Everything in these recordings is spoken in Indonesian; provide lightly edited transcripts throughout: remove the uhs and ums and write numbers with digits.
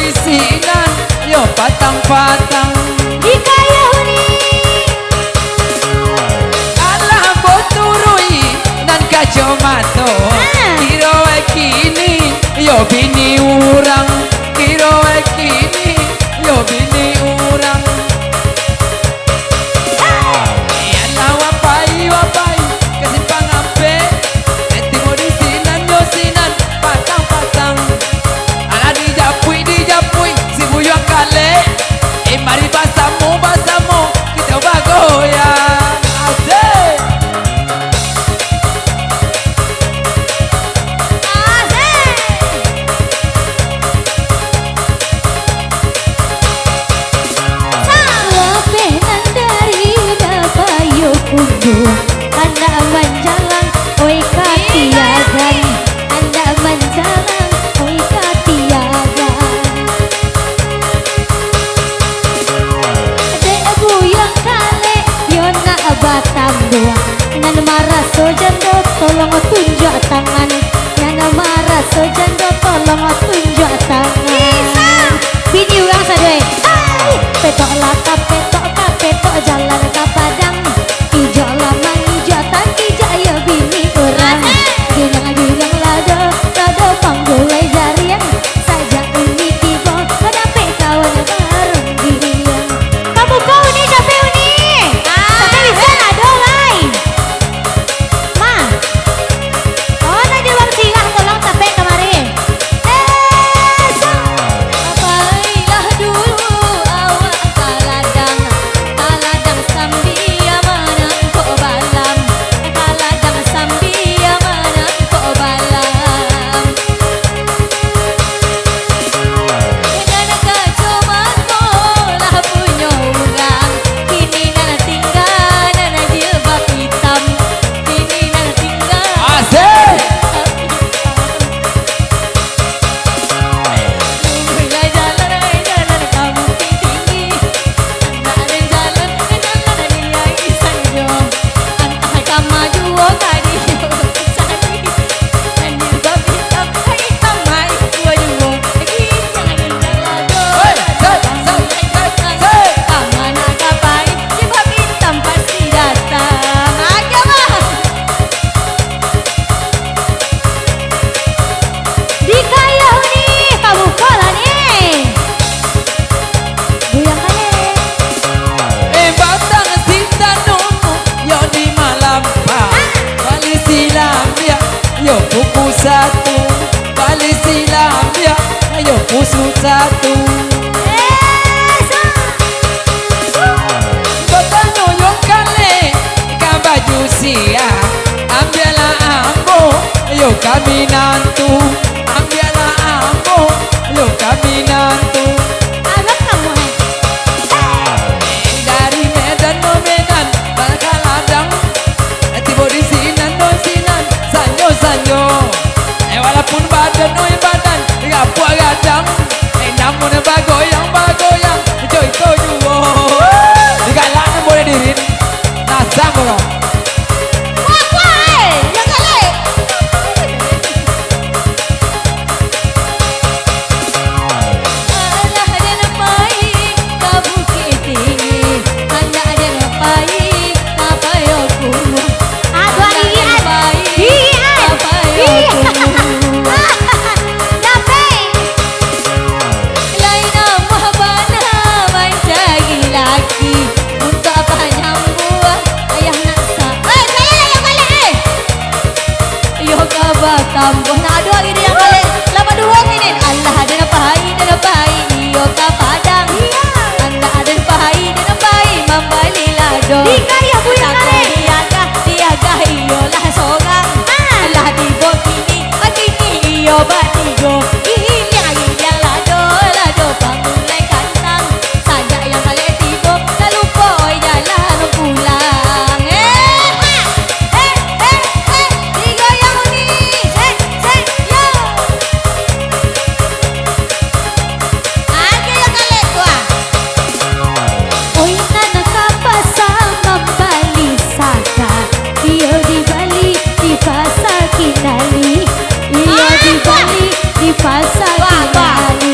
disinan yo patang-patang di kaya huni alah boturui nan kacomato kiro kini yo bini urang kiro kini yo bini urang alah wapai kesimpang ampe timo disinan yo sinan patang-patang alah dijapui si buyang kale mari basamu kita bagoyang asik Lapenan dari dapayo kudu anda menjalan oi katiagan anda menjalan oi katiagan dek buyang kale yona batam dua nan marah sojando tolong tunjuk tangan nan marah sojando tolong tunjuk tangan bini urang sadoi petok lata petok jalan ke padang ijo lama ijo tak ijo ya bini orang bilang lado panggulai jarian saja ini tiba kenapa kawan bareng dia kamu kau nih capek nih tapi bisa nado lain ma oh nadi bang singang tolong capek kemarin apailah dulu awak kaladang sambia mana kok balam kaladang sambia mana kok balam dan kacomato lah punya urang kini nana tinggal nana jilbab hitam kini nana tinggal asik jalan kamu tinggi anda ada jalan dia isang jo anda kama juo kadi sani dan jilbab hitam hai kamai gua juo lagi jangan jalan kamana kapai jilbab hitam pasti datang aja mah di kaya nih kamu kola nih buyang kale batang sintanu yo di malam bali silam ya yo buku satu bali silam ya yo pusu satu batang yo kale kan baju siap ambillah ambo yo kami nantu ambillah ambo yo kami nantu anak kamu dari Medan no Medan Bakaladang tiba di sinan no sinan sanyo walaupun badan no badan gapuh gadang namun bagoyang joy to juo digalak boleh dirin nasang kok yang kale alah dan pai kamu tinggi anda ada pai apa yo ku aduh apa yo ku lain mahbana mencari laki untuk apa nyambua ayah naksa kale yo kaba tambah na aduh ini yang kale lama dua ini Allah ada pai yo ka padang anda ada pai membali lado di kaya buyang kale tiaga iyo lah sorang Allah di bokini makini iyo batigo yang lado pamulai kantang saja yang kale tibo kalupo jalan pulang tigo yang unik yo aja yang kale tua oi nana kapasang membali saka iyo di Bali di pasar Kinali iyo di Bali di pasar Kinali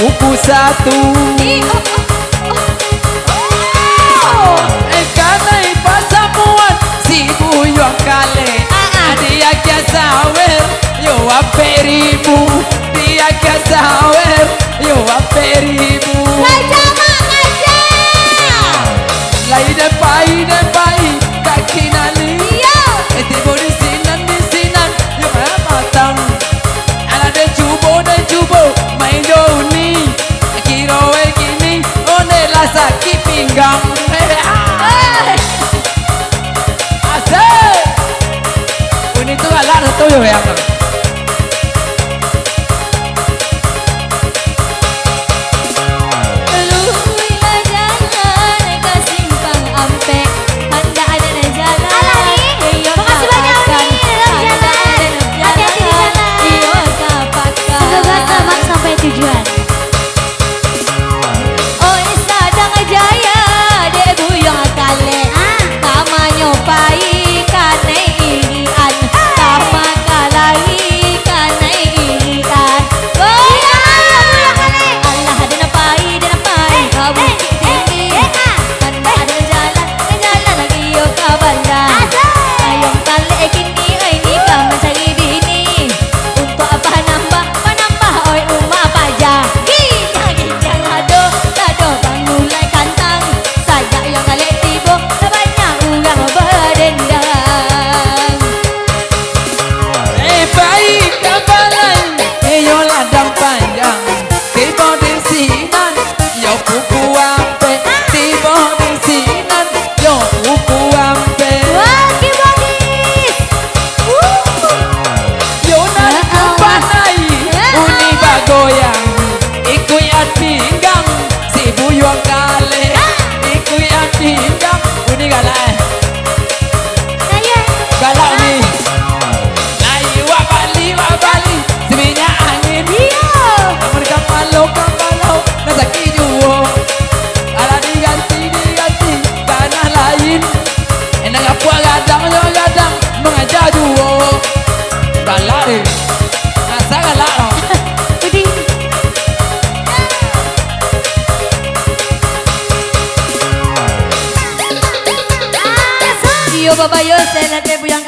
kuku satu. Kanai pasamuan si buyong kale. Dia kia sawer yo ape ribu. Dia kia sawer yo ape ribu. Lai depai kaki nali. Tibo di sinan yo matang. Ala de cubo main doni. Kiro gini one la sakit pinggang. Asik. Ini tuh ala satu yo yang. Tujuan. Oh sadang jaya de buyong kale. Kamanyo pai kanai irian. Kama kalai kanai irian. Allah ada pai kamu tinggi. Anda ada jalan lagi yo kabalan. Ayong kale kini ini kamu cari bini. Untuk apa nambah oi uma paja. Ginjang lado mulai kantang. Saja yang kali tibo banyak orang berdendang. Baik kabalan yo ladang panjang. Tibo di sinan yo kuku ampe. Tibo di sinan yo kuku ampe. Wagis. Yo nak panai uni bagoyang. Ikuyat pinggang si buyong kale. Ikuyat pinggang uni galak. Galak ni. Nai wa bali seminyak angin. Namun kapalau nazaki juo. Ala diganti tanah lain. Enak apa gadang mengajar juo. Galak ni. Asa galak no. Yo babayo, saya nanti buyang